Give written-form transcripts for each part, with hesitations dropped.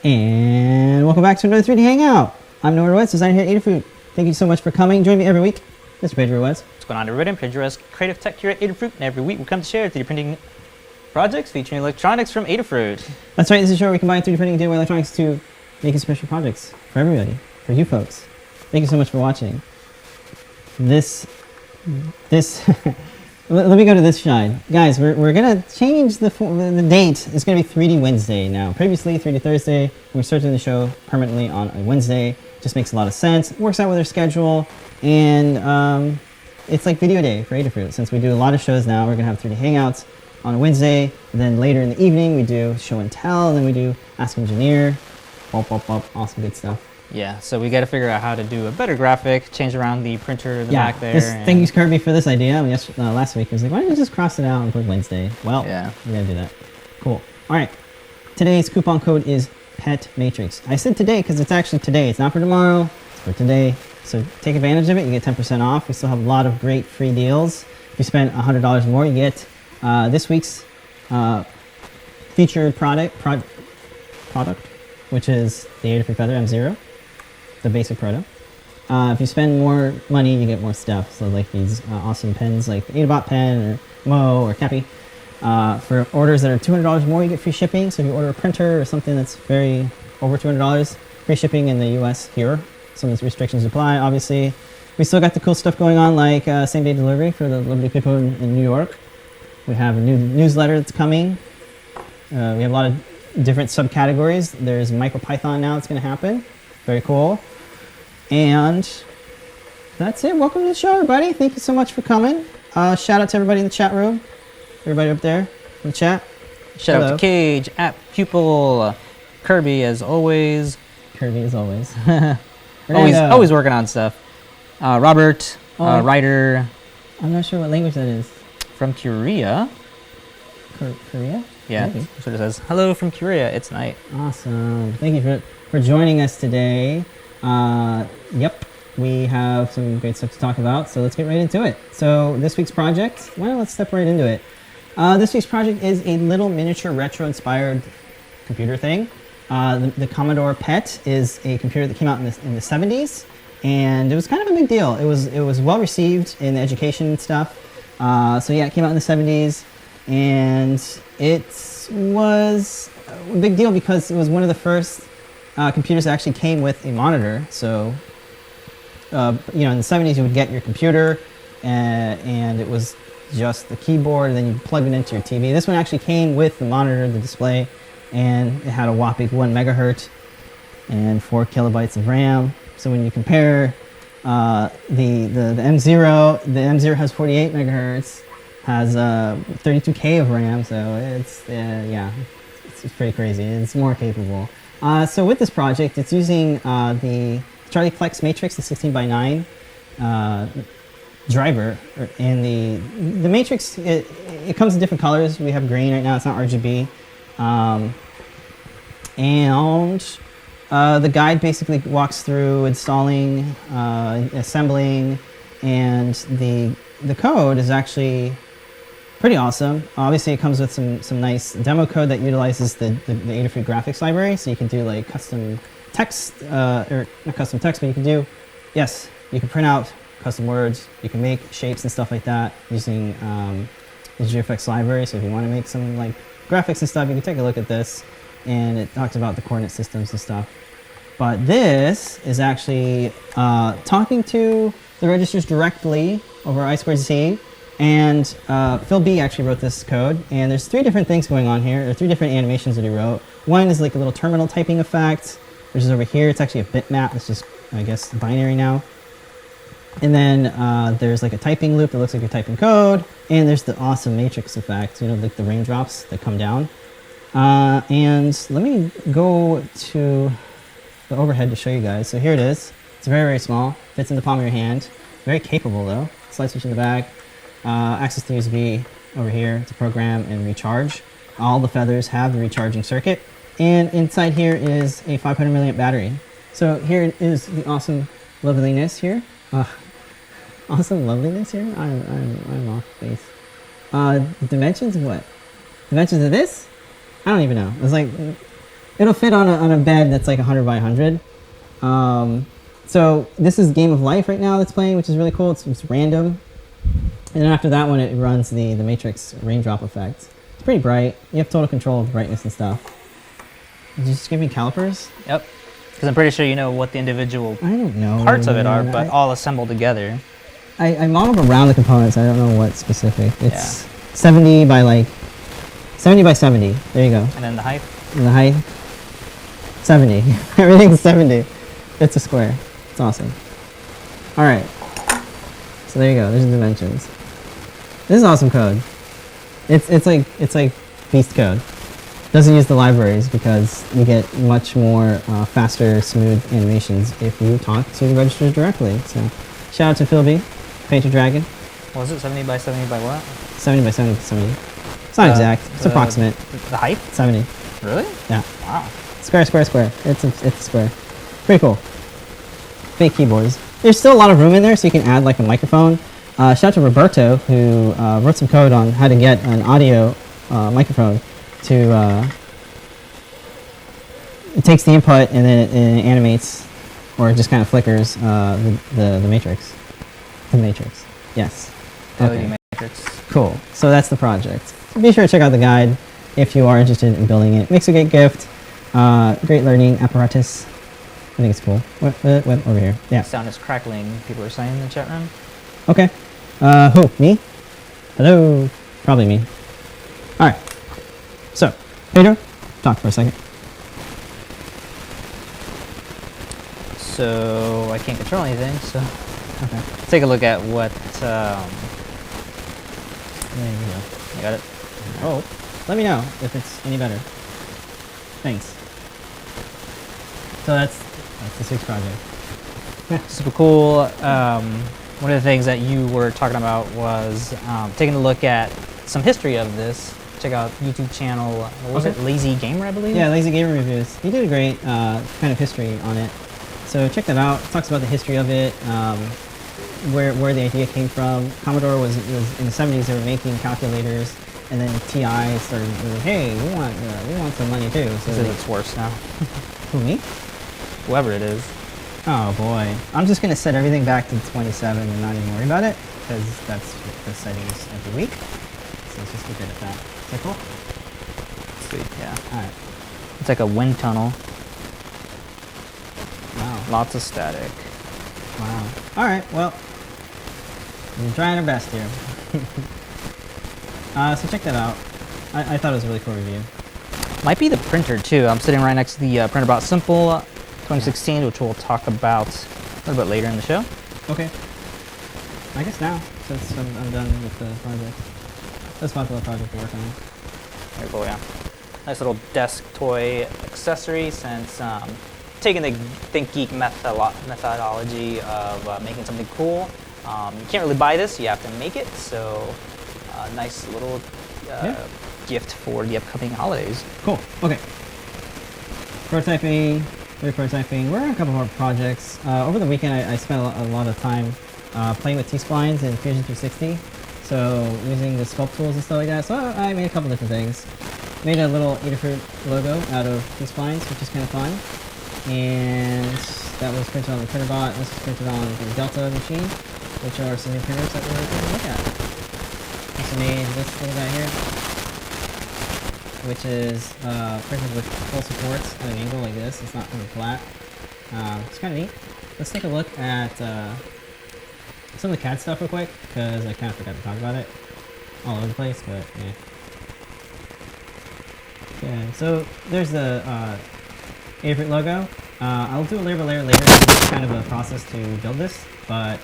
And welcome back to another 3D Hangout. I'm Noah West, designer here at Adafruit. Thank you so much for coming. Join me every week. Mr. Pedro West. What's going on, everybody? I'm Pedro West, creative tech here at Adafruit, and every week we come to share 3D printing projects featuring electronics from Adafruit. That's right, this is a show where we combine 3D printing and DIY electronics to make special projects for everybody, for you folks. Thank you so much for watching. Let me go to this slide. Guys, we're going to change the date. It's going to be 3D Wednesday now. Previously, 3D Thursday. We're starting the show permanently on a Wednesday. Just makes a lot of sense. It works out with our schedule. And it's like video day for Adafruit. Since we do a lot of shows now, we're going to have 3D Hangouts on a Wednesday. Then later in the evening, we do show and tell. And then we do Ask Engineer. Awesome good stuff. Yeah, so we got to figure out how to do a better graphic, change around the printer in the back there. Thank you, Kirby, for this idea. I mean, last week, I was like, why don't you just cross it out and put Wednesday? Well, yeah, we got to do that. Cool. All right. Today's coupon code is PET Matrix. I said today because it's actually today. It's not for tomorrow. It's for today. So take advantage of it. You get 10% off. We still have a lot of great free deals. If you spend $100 more, you get this week's featured product, which is the Adafruit Feather M0. The basic proto. If you spend more money, you get more stuff. So like these awesome pens like the Adafruit pen or Mo or Cappy. For orders that are $200 more, you get free shipping. So if you order a printer or something that's very over $200, free shipping in the US here. Some of these restrictions apply, obviously. We still got the cool stuff going on like same-day delivery for the lovely people in New York. We have a new newsletter that's coming. We have a lot of different subcategories. There's MicroPython now that's going to happen. Very cool. And that's it. Welcome to the show, everybody. Thank you so much for coming. Shout out to everybody in the chat room. Everybody up there in the chat. Shout out to Cage, at Pupil, Kirby as always. always working on stuff. Robert, writer. I'm not sure what language that is. From Korea. Korea? Yeah, Maybe. That's what it says. Hello from Korea. It's night. Awesome. Thank you for joining us today. Yep, we have some great stuff to talk about, so let's get right into it. So this week's project, well, let's step right into it. This week's project is a little miniature retro-inspired computer thing. The Commodore PET is a computer that came out in the 70s, and it was kind of a big deal. It was well received in education and stuff. So yeah, it came out in the 70s, and it was a big deal because it was one of the first computers that actually came with a monitor. So, in the 70s you would get your computer and it was just the keyboard and then you plug it into your TV. This one actually came with the monitor, the display, and it had a whopping 1 megahertz and 4 kilobytes of RAM. So when you compare the M0, the M0 has 48 megahertz, has 32K of RAM, so it's pretty crazy. It's more capable. So with this project, it's using the Charlie Plex Matrix, the 16:9 driver, and the Matrix. It comes in different colors. We have green right now. It's not RGB, and the guide basically walks through installing, assembling, and the code is actually pretty awesome. Obviously, it comes with some nice demo code that utilizes the Adafruit graphics library, so you can do like custom text, or not custom text, but you can print out custom words. You can make shapes and stuff like that using the GFX library. So if you want to make some like graphics and stuff, you can take a look at this, and it talks about the coordinate systems and stuff. But this is actually talking to the registers directly over I2C. And Phil B actually wrote this code, and there's 3 different things going on here. There are 3 different animations that he wrote. One is like a little terminal typing effect, which is over here. It's actually a bitmap. It's just, I guess, binary now. And then there's like a typing loop that looks like you're typing code, and there's the awesome matrix effect, like the raindrops that come down. And let me go to the overhead to show you guys. So here it is. It's very, very small. Fits in the palm of your hand. Very capable though. Slide switch in the back. Access to USB over here to program and recharge. All the feathers have the recharging circuit, and inside here is a 500 milliamp battery. So here is the awesome loveliness here. Awesome loveliness here. I'm off base. Dimensions of what? Dimensions of this? I don't even know. It's like it'll fit on a bed that's like 100 by 100. So this is Game of Life right now that's playing, which is really cool. It's random. And then after that one, it runs the Matrix raindrop effect. It's pretty bright. You have total control of the brightness and stuff. Did you just give me calipers? Yep. Because I'm pretty sure you know what the individual I don't know. parts of it are, but all assembled together. I modeled around the components. I don't know what specific. It's 70 by 70. There you go. And then the height? And the height? 70. Everything's 70. It's a square. It's awesome. All right. So there you go. There's the dimensions. This is awesome code. It's like beast code. Doesn't use the libraries because you get much more faster, smooth animations if you talk to the registers directly. So shout out to Phil B, Painter Dragon. Was it 70 by 70 by what? 70 by 70 by 70. It's not exact. It's approximate. The height? 70. Really? Yeah. Wow. Square, square, square. It's a square. Pretty cool. Fake keyboards. There's still a lot of room in there, so you can add like a microphone. Shout out to Roberto, who wrote some code on how to get an audio microphone to. It takes the input and then it animates, or just kind of flickers the matrix. The matrix. Yes. Okay. Matrix. Cool. So that's the project. Be sure to check out the guide if you are interested in building it. Makes a great gift. Great learning apparatus. I think it's cool. What over here? Yeah. Sound is crackling, people are saying in the chat room. Okay. Who? Me? Hello? Probably me. Alright. So, Pedro, talk for a second. So, I can't control anything, so Okay. let's take a look at what, There you go. you got it? Oh, let me know if it's any better. Thanks. So that's the 6 project. Super cool. One of the things that you were talking about was taking a look at some history of this. Check out YouTube channel, what was it? Lazy Gamer, I believe? Yeah, Lazy Gamer Reviews. He did a great kind of history on it. So check that out. Talks about the history of it, where the idea came from. Commodore was in the 70s. They were making calculators, and then TI started. Hey, we want some money too. So It's worse now. who, me? Whoever it is. Oh boy, I'm just gonna set everything back to 27 and not even worry about it because that's the settings every week. So let's just keep it at that. Is that cool? Sweet, yeah. All right. It's like a wind tunnel. Wow. Lots of static. Wow. All right. Well, we're trying our best here. So check that out. I thought it was a really cool review. Might be the printer too. I'm sitting right next to the Printrbot Simple 2016, which we'll talk about a little bit later in the show. Okay. I guess now, since I'm done with the project. That's about the project we're working on. Very cool, yeah. Nice little desk toy accessory since taking the Think Geek methodology of making something cool. You can't really buy this, you have to make it, so nice little gift for the upcoming holidays. Cool. Okay. Prototyping. We're on a couple more projects. Over the weekend, I spent a lot of time playing with T-splines in Fusion 360. So using the sculpt tools and stuff like that. So I made a couple different things. Made a little Adafruit logo out of T-splines, which is kind of fun. And that was printed on the Printrbot. This was printed on the Delta machine, which are some new printers that we're going to look at. Also made this little guy here, which is printed with full supports at an angle like this. It's not kind of flat. It's kind of neat. Let's take a look at some of the CAD stuff real quick, because I kind of forgot to talk about it all over the place, but yeah. Okay, so there's the Adafruit logo. I'll do a layer by layer later. It's kind of a process to build this, but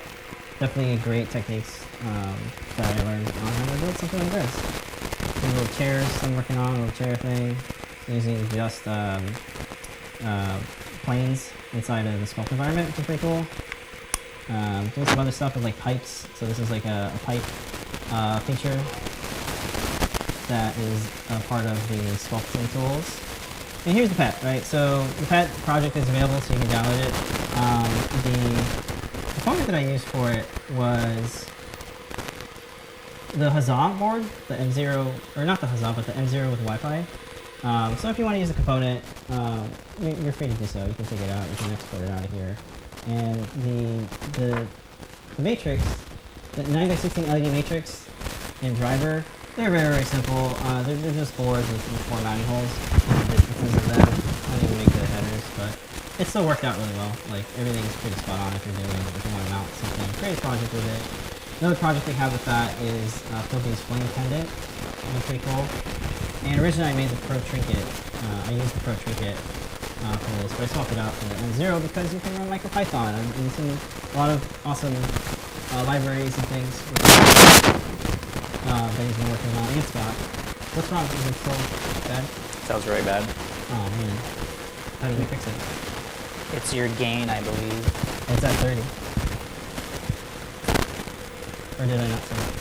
definitely great techniques that I learned on how to build something like this. These little chairs I'm working on, a little chair thing, using just planes inside of the sculpt environment, which is pretty cool. Doing some other stuff with like pipes. So this is like a pipe feature that is a part of the sculpting tools. And here's the PET, right? So the PET project is available, so you can download it. The component that I used for it was the Huzzah board, the M0, or not the Huzzah, but the M0 with Wi-Fi. So if you want to use the component, you're free to do so. You can take it out. You can export it out of here. And the matrix, the 9x16 LED matrix and driver, they're very, very simple. They're just boards with 4 mounting holes. Because of them, I didn't even make the headers, but it still worked out really well. Like, everything's pretty spot on if you want to mount something. Great project with it. Another project we have with that is Philby's flame pendant. That's pretty cool. And originally I made the Pro Trinket. I used the Pro Trinket for this, but I swapped it out for the M0 because you can run MicroPython. I'm using a lot of awesome libraries and things that he's been working on. And Scott. What's wrong? Is it still bad? Sounds really bad. Oh man. How did we fix it? It's your gain, I believe. It's at 30. Or did I not say it?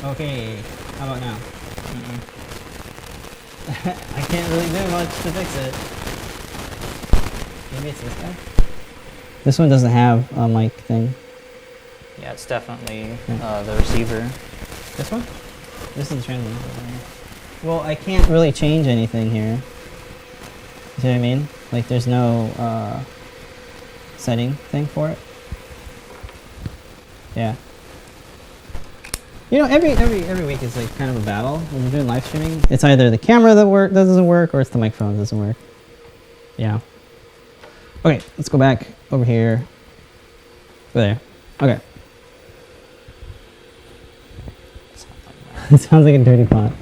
Okay, how about now? I can't really do much to fix it. Maybe it's this guy? This one doesn't have a mic thing. Yeah, it's definitely the receiver. This one? This is the transmitter. Well, I can't really change anything here. See what I mean? Like, there's no setting thing for it. Yeah. You know, every week is like kind of a battle when you're doing live streaming. It's either the camera that doesn't work, or it's the microphone that doesn't work. Yeah. Okay, let's go back over here. There. Okay. It sounds like a dirty pot.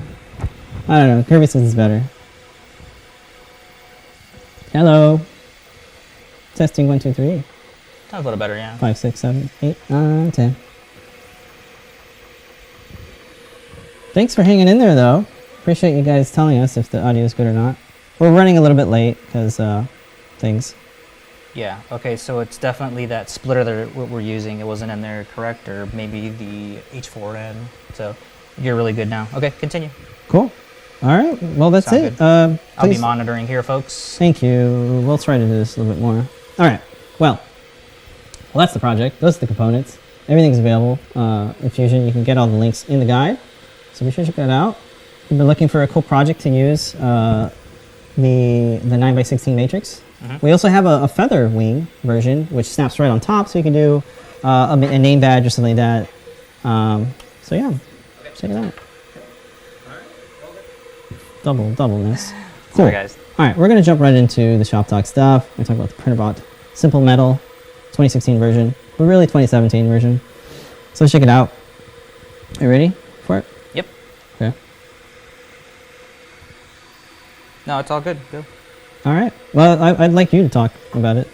I don't know. Kirby says it's better. Hello. Testing 1, 2, 3. Sounds a little better, yeah. 5, 6, 7, 8, 9, 10. Thanks for hanging in there, though. Appreciate you guys telling us if the audio is good or not. We're running a little bit late because things. Yeah, okay, so it's definitely that splitter that we're using. It wasn't in there, correct? Or maybe the H4n. So you're really good now. Okay, continue. Cool. All right. Well, that's Sound it. I'll be monitoring here, folks. Thank you. We'll try to do this a little bit more. All right. Well, that's the project. Those are the components. Everything's available in Fusion. You can get all the links in the guide. So be sure to check that out. If you've been looking for a cool project to use, the 9x16 matrix. We also have a feather wing version, which snaps right on top, so you can do a name badge or something like that. So yeah, check it out. Doubleness. Cool. Sorry, guys. All right, we're going to jump right into the shop talk stuff. We're going to talk about the Printrbot Simple Metal 2016 version, but really 2017 version. So let's check it out. Are you ready for it? Yep. Okay. No, it's all good. Go. All right. Well, I'd like you to talk about it.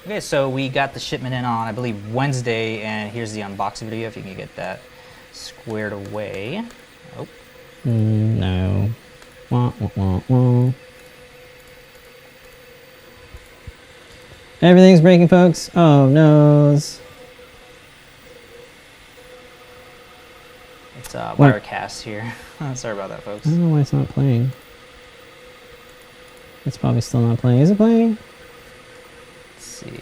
Okay, so we got the shipment in on, I believe, Wednesday, and here's the unboxing video if you can get that squared away. Oh. No. Wah, wah, wah, wah. Everything's breaking, folks. Oh, noes. It's Wirecast here. Sorry about that, folks. I don't know why it's not playing. It's probably still not playing. Is it playing? Let's see.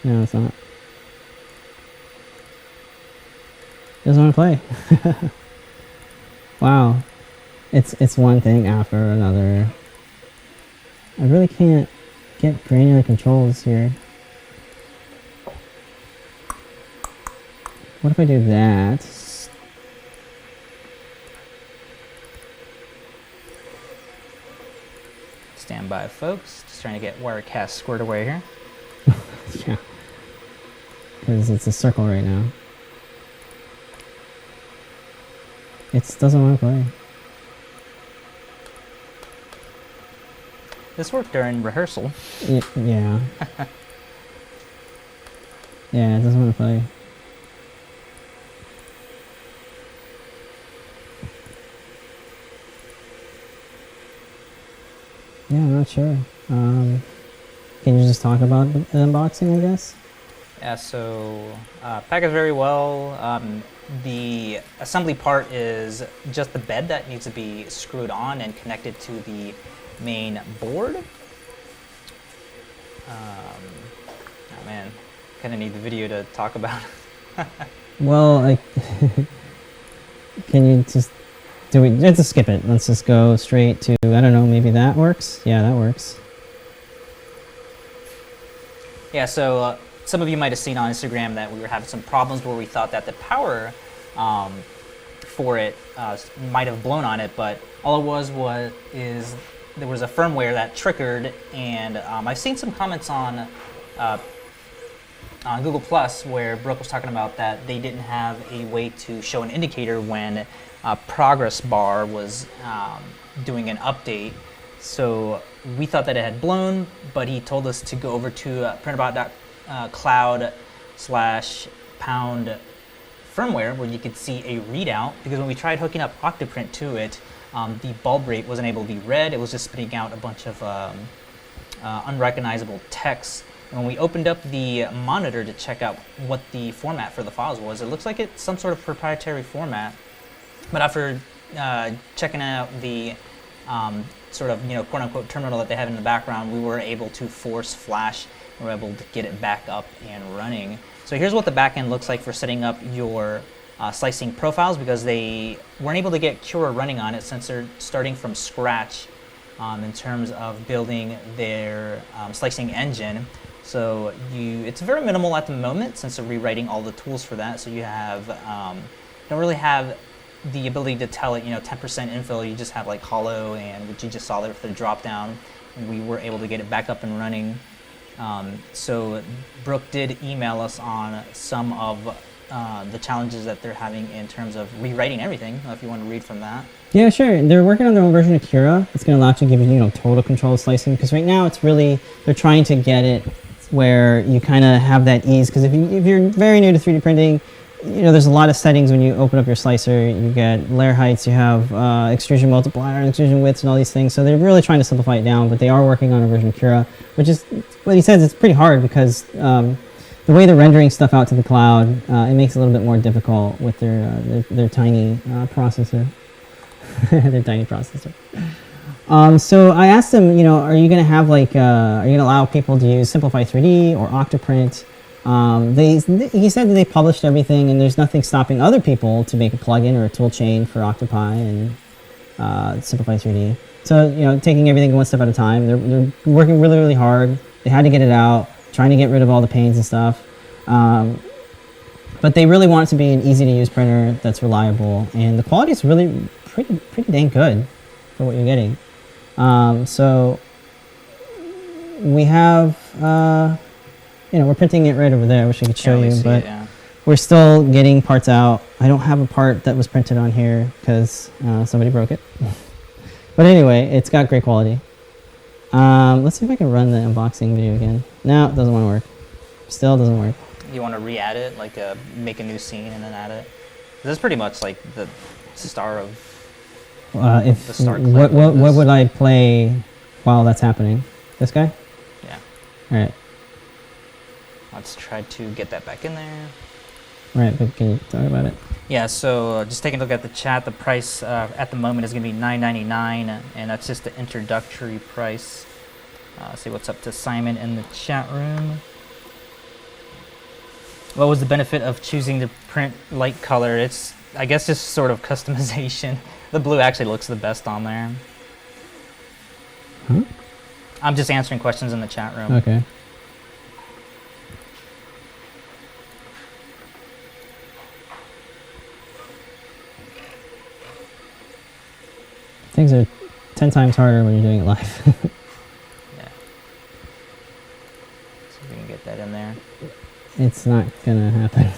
No, it's not. Doesn't want to play. Wow. It's one thing after another. I really can't get granular controls here. What if I do that? Stand by, folks. Just trying to get Wirecast squared away here. Yeah. Because it's a circle right now. It doesn't want to play. This worked during rehearsal. Yeah. Yeah, it doesn't want to play. Yeah, I'm not sure. Can you just talk about the unboxing, I guess? Yeah, so packaged very well. The assembly part is just the bed that needs to be screwed on and connected to the main board. Oh man, kind of need the video to talk about. Well, Can you just do it? Let's just skip it. Let's just go straight to, I don't know, maybe that works? Yeah, that works. Yeah, so some of you might have seen on Instagram that we were having some problems where we thought that the power for it might have blown on it, but all it was there was a firmware that triggered, and I've seen some comments on Google Plus where Brooke was talking about that they didn't have a way to show an indicator when progress bar was doing an update. So we thought that it had blown, but he told us to go over to printrbot.cloud/pound firmware where you could see a readout, because when we tried hooking up Octoprint to it, the bulb rate wasn't able to be read. It was just spitting out a bunch of unrecognizable text. And when we opened up the monitor to check out what the format for the files was, it looks like it's some sort of proprietary format. But after checking out the sort of, quote-unquote terminal that they have in the background, we were able to force flash and we were able to get it back up and running. So here's what the backend looks like for setting up your slicing profiles, because they weren't able to get Cura running on it since they're starting from scratch in terms of building their slicing engine. So it's very minimal at the moment since they're rewriting all the tools for that. So you have don't really have the ability to tell it 10% infill. You just have like hollow, and what you just saw there for the drop down, and we were able to get it back up and running. So Brooke did email us on some of the challenges that they're having in terms of rewriting everything. If you want to read from that. Yeah, sure. They're working on their own version of Cura. It's going to actually give you total control of slicing, because right now it's really, they're trying to get it where you kind of have that ease, because if you're very new to 3D printing, there's a lot of settings when you open up your slicer. You get layer heights, you have extrusion multiplier, extrusion widths, and all these things. So they're really trying to simplify it down, but they are working on a version of Cura, which is what he says. It's pretty hard because the way they're rendering stuff out to the cloud, it makes it a little bit more difficult with their tiny processor. Their tiny processor. So I asked them, are you going to have are you going to allow people to use Simplify 3D or Octoprint? He said that they published everything, and there's nothing stopping other people to make a plugin or a tool chain for Octopi and Simplify 3D. So taking everything one step at a time. They're working really, really hard. They had to get it out, trying to get rid of all the pains and stuff. But they really want it to be an easy to use printer that's reliable, and the quality is really pretty dang good for what you're getting. So we have. We're printing it right over there. I wish I could show you, but we're still getting parts out. I don't have a part that was printed on here because somebody broke it. But anyway, it's got great quality. Let's see if I can run the unboxing video again. No, it doesn't want to work. Still doesn't work. You want to re-add it, make a new scene and then add it? This is pretty much like the star of the start clip. What would I play while that's happening? This guy? Yeah. All right. Let's try to get that back in there. Right, but can you talk about it? Yeah, so just taking a look at the chat, the price at the moment is going to be $9.99, and that's just the introductory price. See what's up to Simon in the chat room. What was the benefit of choosing to print light color? It's, I guess, just sort of customization. The blue actually looks the best on there. Huh? I'm just answering questions in the chat room. Okay. Things are 10 times harder when you're doing it live. Yeah. So we can get that in there. It's not gonna happen.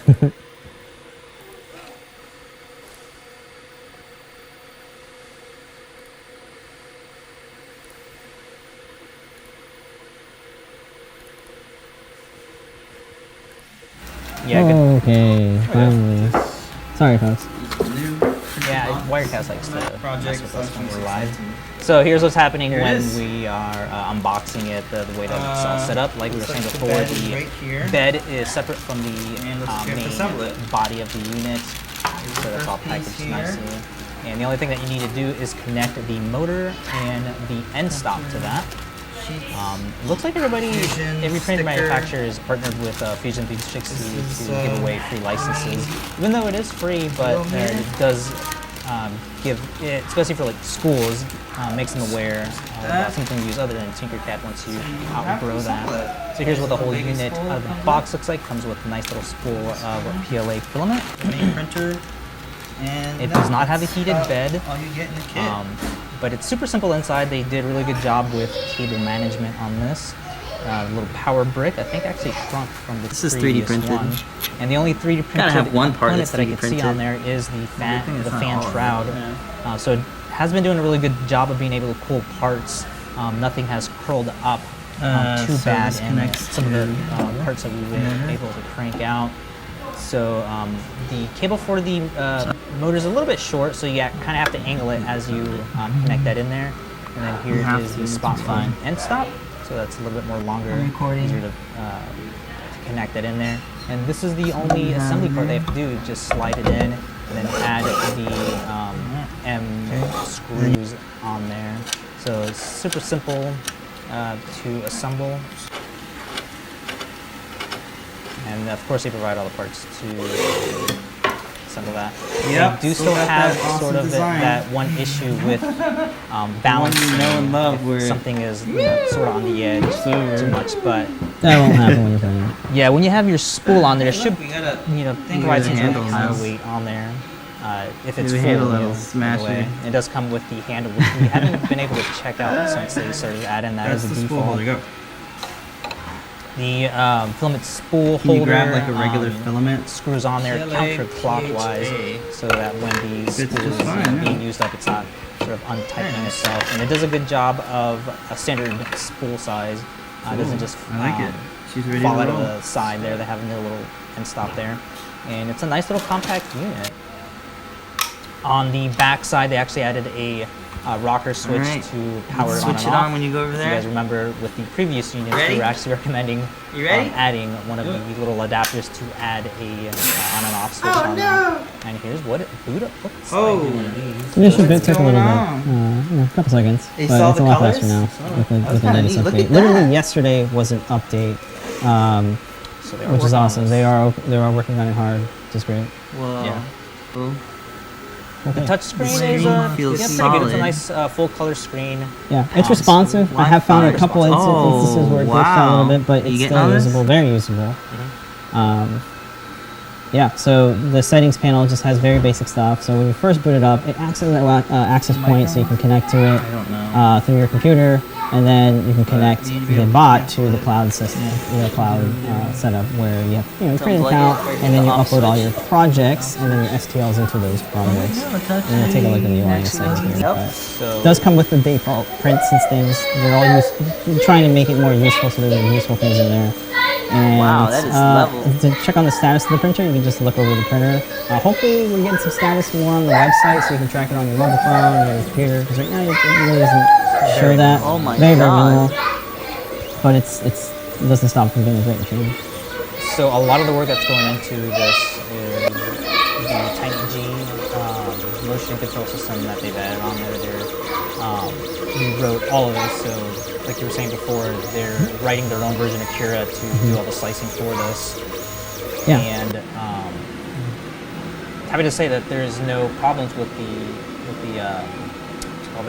Yeah. Okay, finally. Sorry, folks. Yeah, Wirecast likes to mess with us when we're live. So here's what's happening when we are unboxing it, the way that it's all set up. Like we were saying before, the bed is separate from the main body of the unit, so that's all packaged nicely. And the only thing that you need to do is connect the motor and the end stop to that. It looks like every printer manufacturer is partnered with Fusion 360 to give away free licenses. Even though it is free, but it does give, especially for like schools, makes them aware about something to use other than Tinkercad once you outgrow that. So here's what the whole unit of the box looks like. Comes with a nice little spool of PLA filament. Printer. And it does not have a heated bed, all you get in the kit. but it's super simple inside. They did a really good job with cable management on this. A little power brick, I think actually shrunk from the This is 3D previous printed. one. And the only 3D printed have one part component that's that I 3D can see printed. on there is the fan, it's the not fan all of it. shroud. So it has been doing a really good job of being able to cool parts. Nothing has curled up too so bad this in connects some of the to parts that we've been able to crank out. So the cable for the motor is a little bit short, so you kind of have to angle it as you connect that in there. And then here is the spot for end stop, so that's a little bit more longer, easier to connect that in there. And this is the only assembly part they have to do, just slide it in and then add the M screws on there. So it's super simple to assemble. And of course they provide all the parts to assemble that. Yep, They do still have sort of that one issue with balancing. you know and love if where something is sort of on the edge too much, but That won't happen when you're playing it. yeah, when you have your spool on there, it should We gotta provide some sort of handles. counterweight on there. If it's The full, handle you that'll know, smash in a way. it. It does come with the handle, which we haven't been able to check out since they started adding that That's as a the spool default. holder. Go. The filament spool Can holder you grab like a regular filament? screws on there counterclockwise, so that when the Fits spool just is fine, being used up, it's not sort of untightening itself. And it does a good job of a standard spool size. It doesn't just I like it. She's ready fall to out of roll. the side there. They have a little end stop there. And it's a nice little compact unit. On the back side, they actually added a rocker switch Alright. to power it on Switch and it off. on when you go over If there. you guys remember with the previous units, Ready? we were actually recommending You ready? adding one of the little adapters to add a on and off switch on there. And here's what it boot up looks Oh. like. One of these. Initial boot took a going little on? bit, a couple seconds, They but saw it's a the lot colors? faster now with the kinda latest neat. Look update. at Literally that. yesterday was an update, So they are which is working on awesome. this. They are working on it hard, which is great. Whoa. Yeah. Cool. The Okay. touchscreen is screen feels pretty good. It's a solid. nice full color screen. Yeah, it's responsive. I have found a couple Oh, instances where it glitched out a wow. little bit, but You it's getting still on this? usable, very usable. Yeah, so the settings panel just has very basic stuff. So when you first boot it up, it acts as an access point, so you can connect to it I don't know. through your computer, and then you can connect the bot to the cloud system, the cloud setup, where you have create an account, and then you upload all your projects and then your STLs into those projects. And you'll take a look at the UI in a second here. But So it does come with the default prints and things. They're all trying to make it more useful, so there's useful things in there. And, Wow, that is level. to check on the status of the printer, you can just look over the printer. Hopefully, we're getting some status more on the website, so you can track it on your mobile phone or your computer. Because right now, it really doesn't show that. Oh my very God. minimal. But it doesn't stop from being a great machine. So a lot of the work that's going into this is the Titan G motion control system that they've added on there. We wrote all of this, so like you were saying before, they're writing their own version of Cura to do all the slicing for this. Yeah. And happy to say that there's no problems with the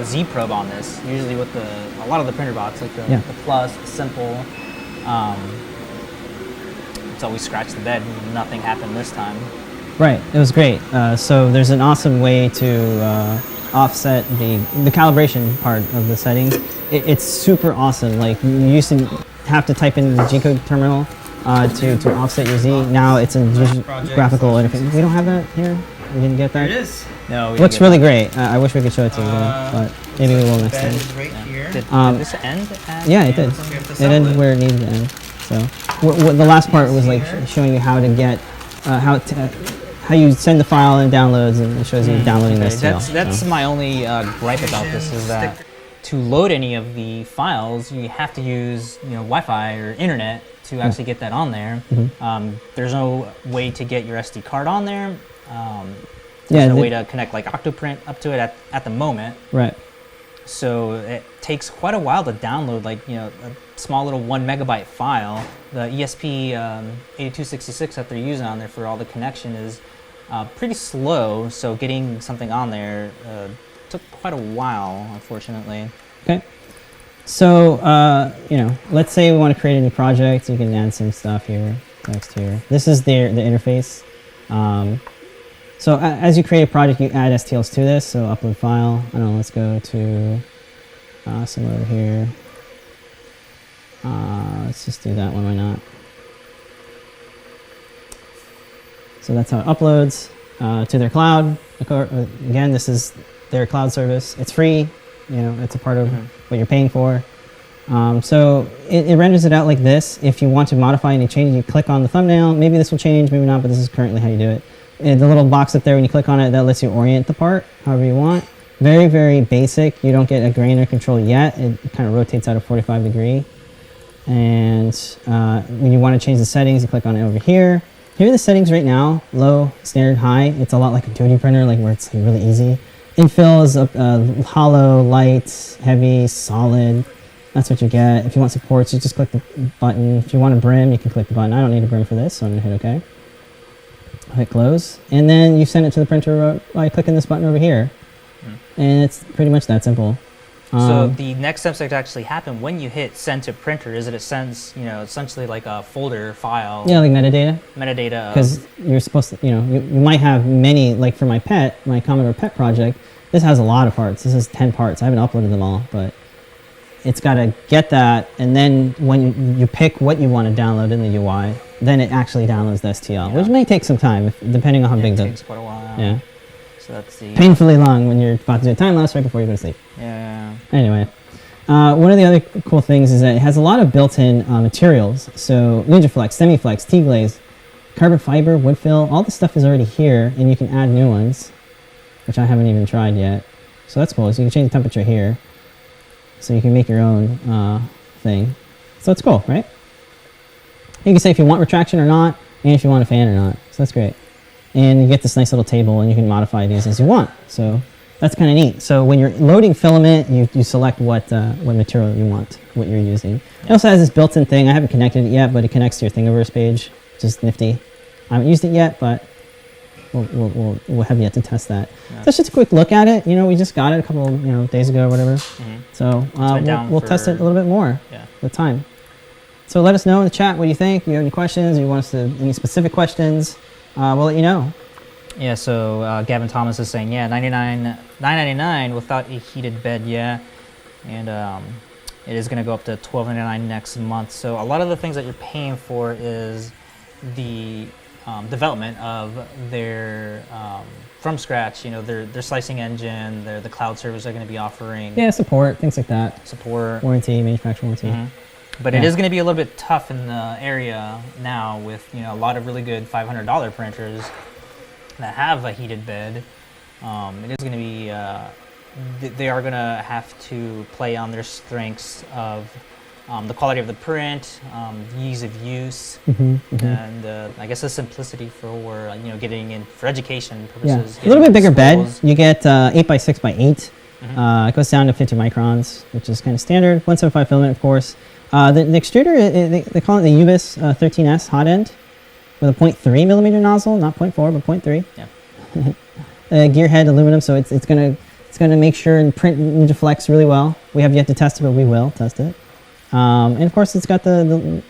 Z probe on this. Usually with a lot of the printer bots, like the Plus, the Simple, it's always scratch the bed. Nothing happened this time. Right, it was great. So there's an awesome way to offset the calibration part of the settings. It's super awesome. Like you used to have to type in the G-code terminal to offset your Z. Now it's a graphical interface. We don't have that here. We didn't get that. Here it is. No, we Looks didn't really get great. I wish we could show it to you, but maybe we will next Bed time. is right here. that. Did this end? At Yeah, it did. So we have to It assemble ended it. where it needed to end. So the last part was like showing you how to get how you send the file and downloads, and it shows you downloading Okay, this too. that's my only gripe about this is that to load any of the files, you have to use Wi-Fi or internet to actually get that on there. There's no way to get your SD card on there. There's no way to connect like Octoprint up to it at the moment. Right. So it takes quite a while to download, like, you know, a small little 1 megabyte file. The ESP 8266 that they're using on there for all the connection is pretty slow, so getting something on there took quite a while, unfortunately. Okay. So, you know, let's say we want to create a new project. You can add some stuff here, text here. This is the interface. So as you create a project, you add STLs to this. So upload file. I don't know, let's go to somewhere over here. Let's just do that one, why not? So that's how it uploads to their cloud. Again, this is their cloud service. It's free. You know, it's a part of what you're paying for. So it renders it out like this. If you want to modify any changes, you click on the thumbnail. Maybe this will change, maybe not, but this is currently how you do it. And the little box up there, when you click on it, that lets you orient the part however you want. Very, very basic. You don't get a grainer control yet. It kind of rotates out a 45 degree. And when you want to change the settings, you click on it over here. Here are the settings right now: low, standard, high. It's a lot like a 2D printer, like where it's like really easy. Infill is hollow, light, heavy, solid. That's what you get. If you want supports, you just click the button. If you want a brim, you can click the button. I don't need a brim for this, so I'm gonna hit OK. I'll hit close, and then you send it to the printer by clicking this button over here. And it's pretty much that simple. So the next steps that actually happen when you hit send to printer is that it sends, you know, essentially like a folder file. Yeah, like metadata. Metadata. Because you're supposed to, you know, you might have many, like for my PET, my Commodore PET project, this has a lot of parts. This is 10 parts. I haven't uploaded them all, but it's got to get that. And then when you pick what you want to download in the UI, then it actually downloads the STL, which may take some time, depending on how big it the... takes quite a while. Yeah. So that's the... Painfully long when you're about to do a time lapse right before you go to sleep. Yeah. Anyway, one of the other cool things is that it has a lot of built-in materials. So NinjaFlex, SemiFlex, T-Glaze, carbon fiber, wood fill, all the stuff is already here, and you can add new ones, which I haven't even tried yet. So that's cool. So you can change the temperature here. So you can make your own thing. So it's cool, right? You can say if you want retraction or not, and if you want a fan or not. So that's great. And you get this nice little table, and you can modify these as you want. So that's kind of neat. So when you're loading filament, you select what material you want, what you're using. It also has this built-in thing. I haven't connected it yet, but it connects to your Thingiverse page, which is nifty. I haven't used it yet, but we'll have yet to test that. Yeah. So that's just a quick look at it. You know, we just got it a couple days ago or whatever. So we'll test it a little bit more with time. So let us know in the chat what you think. If you have any questions, you want us to any specific questions, we'll let you know. Yeah, so Gavin Thomas is saying, yeah, $9.99 without a heated bed, yeah. And it is going to go up to $12.99 next month. So a lot of the things that you're paying for is the development of their from scratch, their slicing engine, the cloud service they're going to be offering. Yeah, support, things like that. Support. Warranty, manufacturer warranty. But it is going to be a little bit tough in the area now with a lot of really good $500 printers that have a heated bed. It is going to be, they are going to have to play on their strengths of the quality of the print, ease of use, and I guess the simplicity for getting in for education purposes. Yeah. A little bit bigger bed. You get 8x6x8. It goes down to 50 microns, which is kind of standard. 175 filament, of course. The extruder, they call it the Ubis 13S hot end with a 0.3 millimeter nozzle, not 0.4, but 0.3. Yeah. Gearhead aluminum, so it's gonna make sure and print NinjaFlex really well. We have yet to test it, but we will test it. And of course, it's got the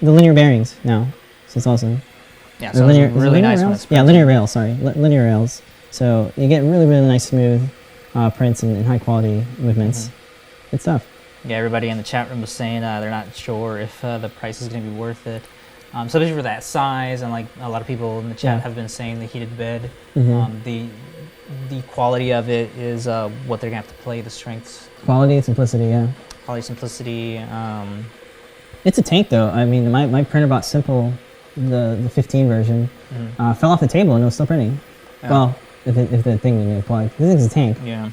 linear bearings now, so it's awesome. Yeah, so linear, really nice ones. Yeah, linear rails. Sorry, linear rails. So you get really, really nice, smooth prints and high quality movements. Good stuff. Yeah, everybody in the chat room was saying they're not sure if the price is going to be worth it. So especially for that size, and like a lot of people in the chat have been saying, the heated bed, the quality of it is what they're going to have to play, the strengths. Quality, simplicity, yeah. Quality, simplicity. It's a tank though. I mean, my Printrbot Simple, the 15 version, fell off the table and it was still printing. Yeah. Well, if the thing didn't get plugged. This thing's a tank. Yeah.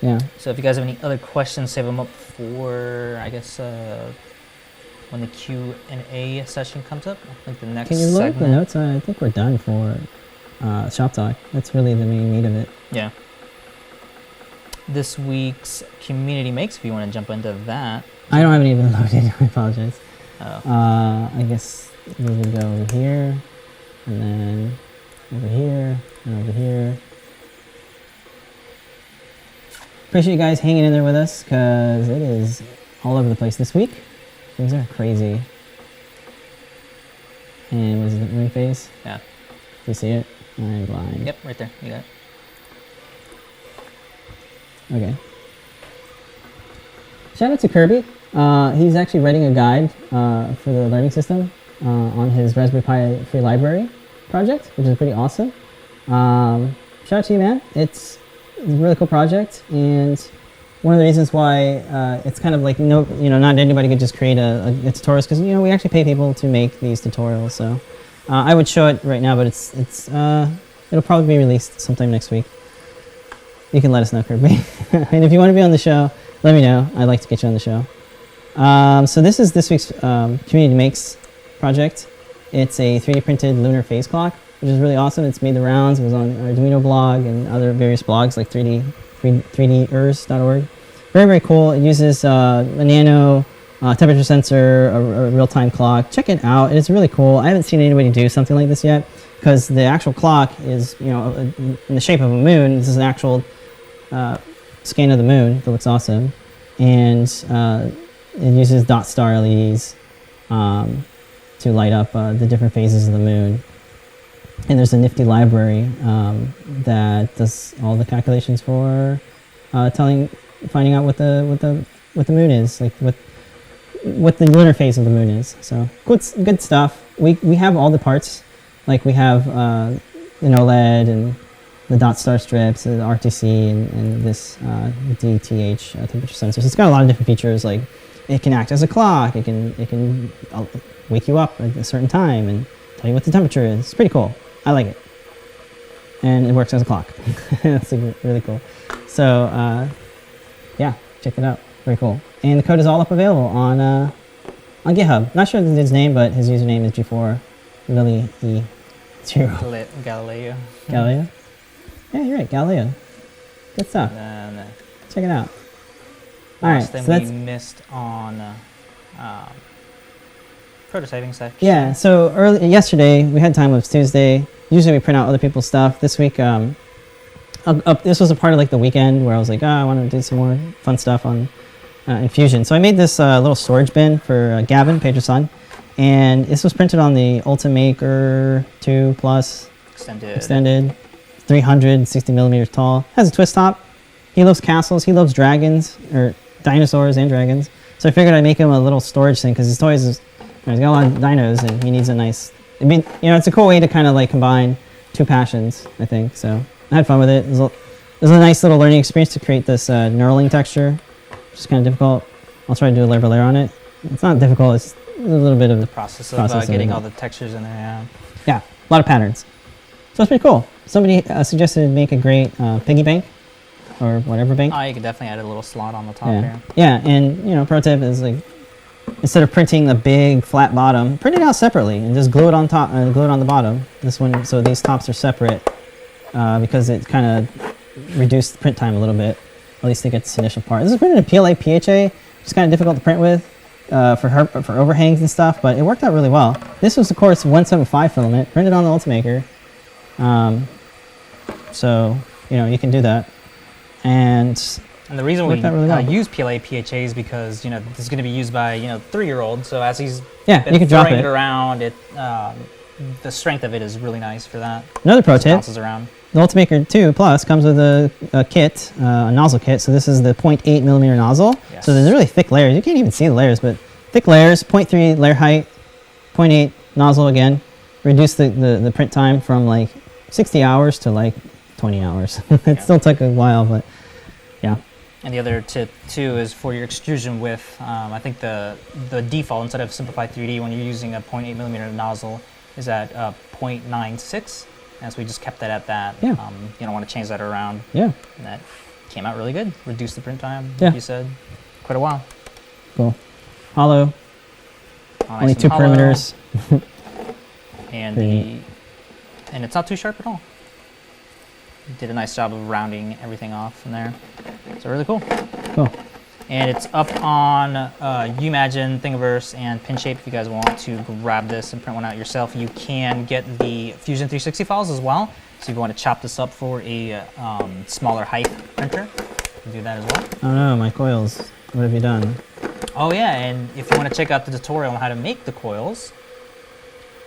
Yeah. So if you guys have any other questions, save them up for, I guess, when the Q&A session comes up. I think the next Can you look segment. at the notes? I think we're done for Shop Talk. That's really the main meat of it. Yeah. this week's community makes, if you want to jump into that. I don't have it even loaded. I apologize. Oh. I guess we would go over here, and then over here, and over here. Appreciate you guys hanging in there with us, because it is all over the place this week. Things are crazy. And was it the ring phase? Yeah. Do you see it? I'm blind. Yep, right there. You got it. Okay. Shout out to Kirby. He's actually writing a guide for the learning system on his Raspberry Pi free library project, which is pretty awesome. Shout out to you, man. It's a really cool project, and one of the reasons why it's kind of like not anybody could just create a tutorials, because we actually pay people to make these tutorials. So I would show it right now, but it'll probably be released sometime next week. You can let us know, Kirby. And if you want to be on the show, let me know. I'd like to get you on the show. So this is this week's Community Makes project. It's a 3D printed lunar phase clock, which is really awesome. It's made the rounds. It was on Arduino blog and other various blogs like 3ders.org. Very, very cool. It uses a nano temperature sensor, a real-time clock. Check it out. It's really cool. I haven't seen anybody do something like this yet, because the actual clock is, in the shape of a moon. This is an actual scan of the moon that looks awesome, and it uses dot star LEDs to light up the different phases of the moon. And there's a nifty library that does all the calculations for finding out what the moon is, like what the lunar phase of the moon is. So good stuff. We have all the parts, like we have the OLED and the dot star strips, the RTC, and this DTH temperature sensor. So it's got a lot of different features, like it can act as a clock. It can wake you up at a certain time and tell you what the temperature is. It's pretty cool. I like it, and it works as a clock. That's really cool. So yeah, check it out. Very cool. And the code is all up available on GitHub. Not sure his name, but his username is G4 Lily E0. Galileo. Galileo? Yeah, you're right. Galileo. Good stuff. And Check it out. All right. then So that's missed on prototyping section. yeah. So yesterday we had time. It was Tuesday. Usually we print out other people's stuff. This week, this was a part of like the weekend where I was like, I want to do some more fun stuff on Infusion. So I made this little storage bin for Gavin, Pedro's son, and this was printed on the Ultimaker 2 Plus extended, 360 millimeters tall. Has a twist top. He loves castles. He loves dragons, or dinosaurs and dragons. So I figured I'd make him a little storage thing, because his toys he's got a lot of dinos, and he needs a nice. I mean, it's a cool way to kind of like combine two passions, I think. So I had fun with it. It was a nice little learning experience to create this knurling texture, which is kind of difficult. I'll try to do a layer on it. It's not difficult. It's a little bit of The process of getting all the textures in there. Yeah. Yeah, a lot of patterns. So it's pretty cool. Somebody suggested make a great piggy bank, or whatever bank. Oh, you could definitely add a little slot on the top Yeah, here. yeah, and pro tip is like, instead of printing the big flat bottom, print it out separately and just glue it on top and glue it on the bottom. This one, so these tops are separate, because it kind of reduced the print time a little bit. At least to get this initial part. This is printed in PLA PHA, which is kind of difficult to print with for overhangs and stuff, but it worked out really well. This was, of course, 175 filament, printed on the Ultimaker. So you can do that, and the reason we really well. use PLA PHA is because this is going to be used by 3-year-old. So as he's you can drop throwing it around, the strength of it is really nice for that. Another pro It tip: bounces around. the Ultimaker 2 Plus comes with a kit, a nozzle kit. So this is the 0.8 millimeter nozzle. Yes. So there's really thick layers. You can't even see the layers, but thick layers. 0.3 layer height, 0.8 nozzle again. Reduce the print time from like 60 hours to like 20 hours. It still took a while, but yeah. And the other tip too is for your extrusion width. I think the default, instead of Simplified 3D, when you're using a 0.8 millimeter nozzle, is at 0.96. And so we just kept that at that. Yeah. You don't want to change that around. Yeah. And that came out really good. Reduced the print time, Yeah. like you said, quite a while. Cool. Hollow. Nice Only and 2 hollow. perimeters. And Pretty and it's not too sharp at all. did a nice job of rounding everything off from there. So really cool. Cool. And it's up on Umagine, Thingiverse, and Pinshape. If you guys want to grab this and print one out yourself, you can get the Fusion 360 files as well. So if you want to chop this up for a smaller height printer, you can do that as well. Oh no, my coils. What have you done? Oh yeah, and if you want to check out the tutorial on how to make the coils,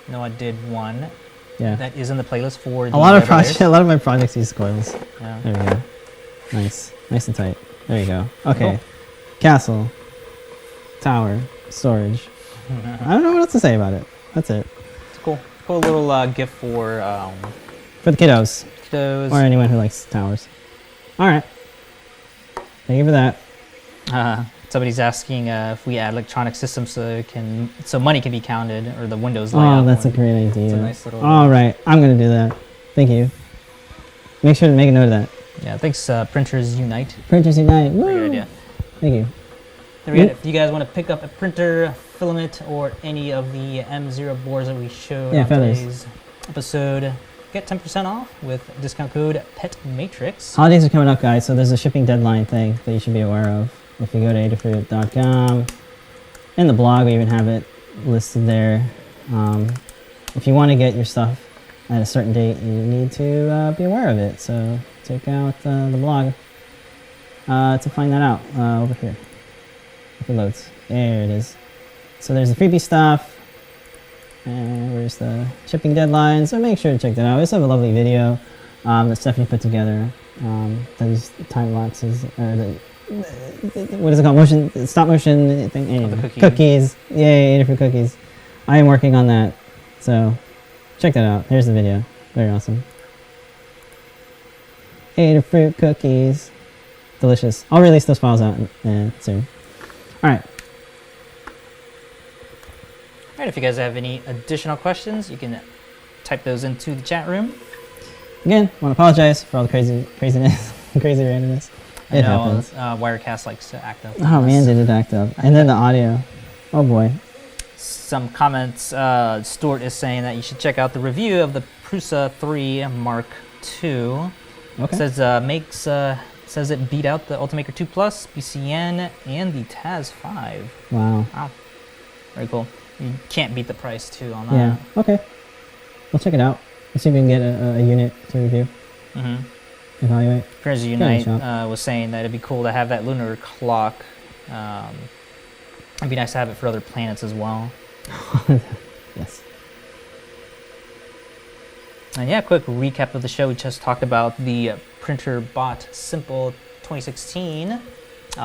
Noah did one. Yeah. That is in the playlist for A lot of my projects use coils. Yeah. There we go. Nice. Nice and tight. There you go. Okay. Cool. Castle. Tower. Storage. I don't know what else to say about it. That's it. It's cool. Cool little gift for the kiddos. kiddos. Or anyone who likes towers. Alright. Thank you for that. Somebody's asking if we add electronic systems so money can be counted, or the Windows layout. Oh, that's a great idea. It's a nice little. Alright, I'm going to do that. Thank you. Make sure to make a note of that. Yeah, thanks, Printers Unite. Printers Unite. Woo! Great idea. Thank you. There we go. If you guys want to pick up a printer, filament, or any of the M0 boards that we showed on today's episode, get 10% off with discount code PETMatrix. Holidays are coming up, guys, so there's a shipping deadline thing that you should be aware of. If you go to adafruit.com, in the blog, we even have it listed there. If you want to get your stuff at a certain date, you need to be aware of it. So check out the blog to find that out over here. If it loads. There it is. So there's the freebie stuff. And where's the shipping deadline? So make sure to check that out. We also have a lovely video that Stephanie put together. Those time lapses, or what is it called? Stop motion thing. Anyway, cookies. Yay, Adafruit cookies. I am working on that. So check that out. Here's the video. Very awesome. Adafruit cookies. Delicious. I'll release those files out soon. Alright. Alright, if you guys have any additional questions, you can type those into the chat room. Again, want to apologize for all the craziness, crazy randomness. It happens. Wirecast likes to act up. Oh man, did it act up. And then the audio. Oh boy. Some comments. Stuart is saying that you should check out the review of the Prusa 3 Mark II. Okay. It says it beat out the Ultimaker 2 Plus, BCN, and the Taz 5. Wow. Wow. Very cool. You can't beat the price too on that. Yeah. Okay. We'll check it out. Let's see if we can get a unit to review. Mm-hmm. Evaluate. Printers Unite was saying that it'd be cool to have that lunar clock. It'd be nice to have it for other planets as well. Yes. And yeah, quick recap of the show. We just talked about the Printrbot Simple 2016.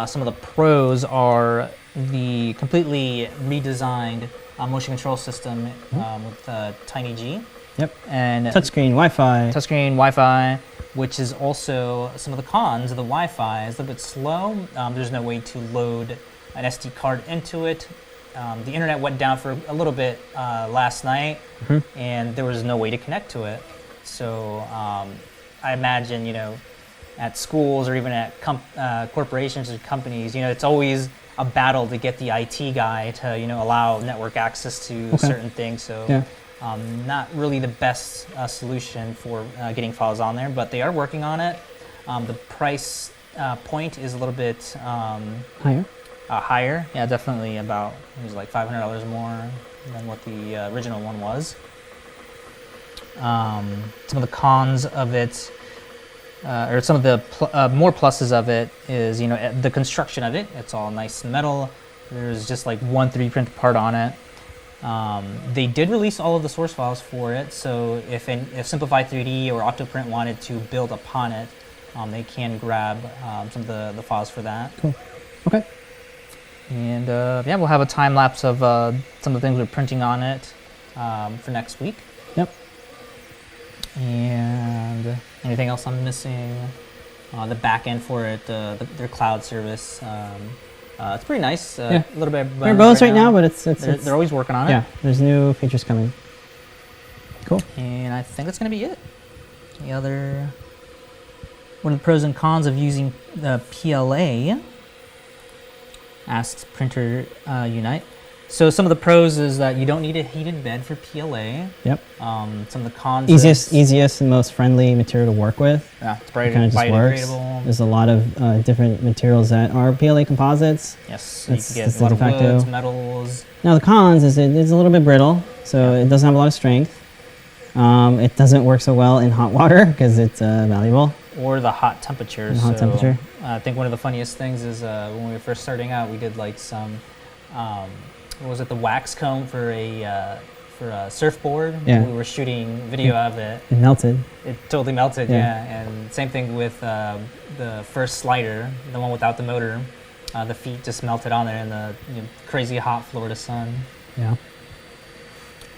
Some of the pros are the completely redesigned motion control system with Tiny G. Yep. And touchscreen Wi-Fi. Touchscreen Wi-Fi, which is also some of the cons of the Wi-Fi. Is a little bit slow. There's no way to load an SD card into it. The internet went down for a little bit last night, and there was no way to connect to it. So I imagine, at schools or even at corporations or companies, it's always a battle to get the IT guy to, allow network access to certain things. So yeah. Not really the best solution for getting files on there, but they are working on it. The price point is a little bit higher. Higher, yeah, definitely it was like $500 more than what the original one was. Some of the cons of it, or some of the more pluses of it is, the construction of it. It's all nice metal. There's just like one 3D printed part on it. They did release all of the source files for it, so if Simplify 3D or Octoprint wanted to build upon it, they can grab some of the files for that. Cool. Okay. And yeah, we'll have a time lapse of some of the things we're printing on it for next week. Yep. And anything else I'm missing? The back end for it, their cloud service. It's pretty nice. Yeah. A little bit. They're both right now, but they're always working on it. Yeah. There's new features coming. Cool. And I think that's gonna be it. The other. What are the pros and cons of using the PLA? Asks Printer Unite. So some of the pros is that you don't need a heated bed for PLA. Yep. Some of the cons Easiest and most friendly material to work with. Yeah, it's It kind of just works. biodegradable. There's a lot of different materials that are PLA composites. Yes, so you That's- can get that's a the lot de of facto. woods, metals. Now the cons is it's a little bit brittle, so it doesn't have a lot of strength. It doesn't work so well in hot water because it's malleable. Or the hot temperatures. The hot temperature. I think one of the funniest things is when we were first starting out, we did like some, what was it, the wax comb for a surfboard. Yeah. We were shooting video of it. It melted. It totally melted, Yeah. yeah. And same thing with the first slider, the one without the motor. The feet just melted on there in the crazy hot Florida sun. Yeah.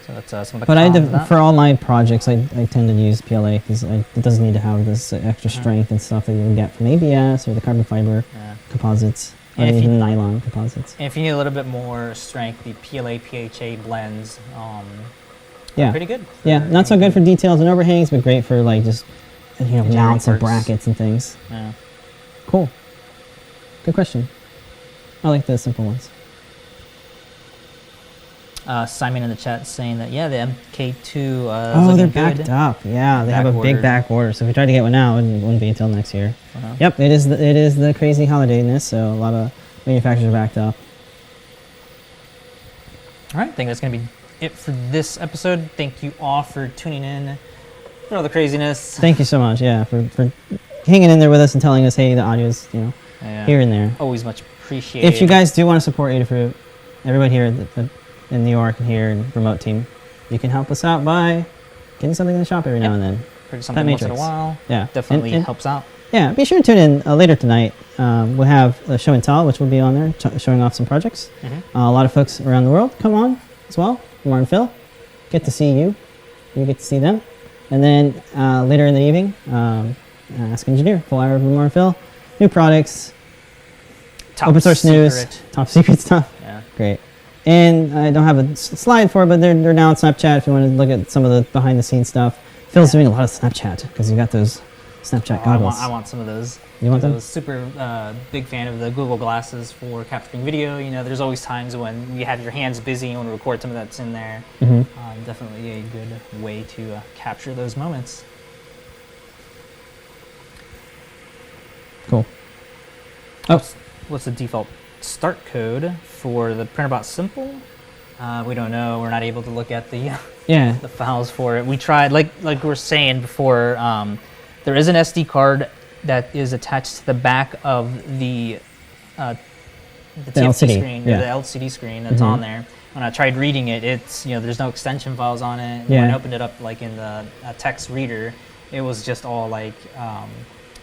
So that's some of the But cons of that. for all my projects, I tend to use PLA because it doesn't need to have this extra strength and stuff that you can get from ABS or the carbon fiber Yeah. composites, And and if even you- nylon composites. And if you need a little bit more strength, the PLA PHA blends Yeah. are pretty good. Yeah, not so good for details and overhangs, but great for like just Engineering mounts and parts. brackets and things. Yeah. Cool. Good question. I like the simple ones. Simon in the chat saying that, yeah, the MK2 Oh, is they're looking good. backed up. Yeah, they have a Back big ordered. back order. So if we try to get one now, it wouldn't be until next year. Uh-huh. Yep, it is the crazy holidayness. So a lot of manufacturers are backed up. All right, I think that's going to be it for this episode. Thank you all for tuning in for all the craziness. Thank you so much. Yeah, for hanging in there with us and telling us, hey, the audio's Yeah. here and there. Always much appreciated. If you guys do want to support Adafruit, everybody here in New York and here and remote team, you can help us out by getting something in the shop every now and then. Bring something once in a Matrix. while, Yeah, definitely and- helps out. Yeah, be sure to tune in later tonight. We'll have a show and tell, which will be on there, showing off some projects. Mm-hmm. A lot of folks around the world come on as well. Mark and Phil get to see you. You get to see them. And then later in the evening, Ask Engineer, full hour of Mark and Phil. New products, Top open source news, secret. top secret stuff. Yeah. Great. And I don't have a slide for it, but they're now on Snapchat if you want to look at some of the behind the scenes stuff. Phil's doing a lot of Snapchat because you got those Snapchat Oh, goggles. I want some of those. You want I them? was super big fan of the Google glasses for capturing video. There's always times when you have your hands busy and want to record some of that's in there. Mhm. Definitely a good way to capture those moments. Cool. Oh, What's the default start code for the Printrbot Simple? We don't know. We're not able to look at the yeah. the files for it. We tried, like we were saying before, there is an SD card that is attached to the back of the TFT LCD, screen, yeah. or the LCD screen that's Mhm. on there. When I tried reading it, it's there's no extension files on it. Yeah. When I opened it up like in the text reader, it was just all like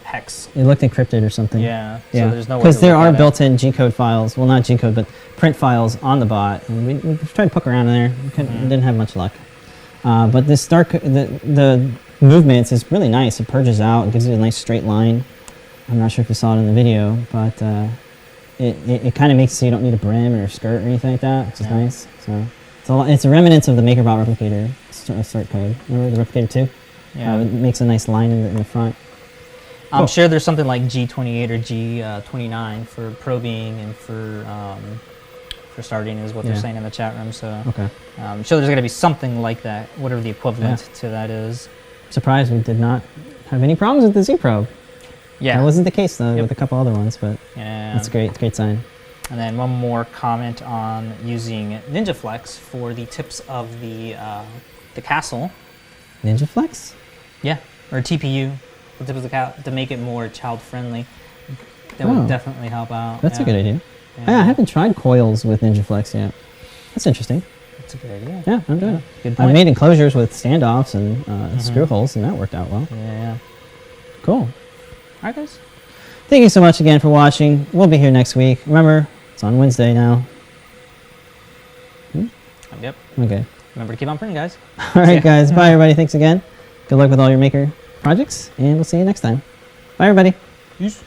hex. It looked encrypted or something. Yeah. Yeah. So there's no way. Because to there look are at it. built-in G-code files. Well, not G-code, but print files on the bot. And we tried to poke around in there. We didn't have much luck. But the the movements is really nice. It purges out. It gives you a nice straight line. I'm not sure if you saw it in the video, but it kind of makes it so you don't need a brim or a skirt or anything like that, which is Yeah. nice. So it's a remnant of the MakerBot replicator start code. Remember the replicator 2? Yeah. It makes a nice line in the front. I'm Cool. sure there's something like G28 or G29 for probing and for starting is what they're Yeah. saying in the chat room. So Okay. I'm sure there's going to be something like that, whatever the equivalent to that is. Surprised we did not have any problems with the Z probe. Yeah. That wasn't the case though Yep. with a couple other ones, but Yeah. that's great. It's a great sign. And then one more comment on using NinjaFlex for the tips of the castle. Ninja Flex? Yeah. Or TPU, the tip of the to make it more child friendly. That Oh. would definitely help out. That's a yeah. good idea. Yeah. I haven't tried coils with Ninja Flex yet. That's interesting. That's a good idea. Yeah, I'm doing it. Good I've point. made enclosures with standoffs and screw holes, and that worked out well. Yeah. Cool. All right, guys. Thank you so much again for watching. We'll be here next week. Remember, it's on Wednesday now. Yep. Okay. Remember to keep on printing, guys. All right, ya. guys. Bye, everybody. Thanks again. Good luck with all your maker projects, and we'll see you next time. Bye, everybody. Peace.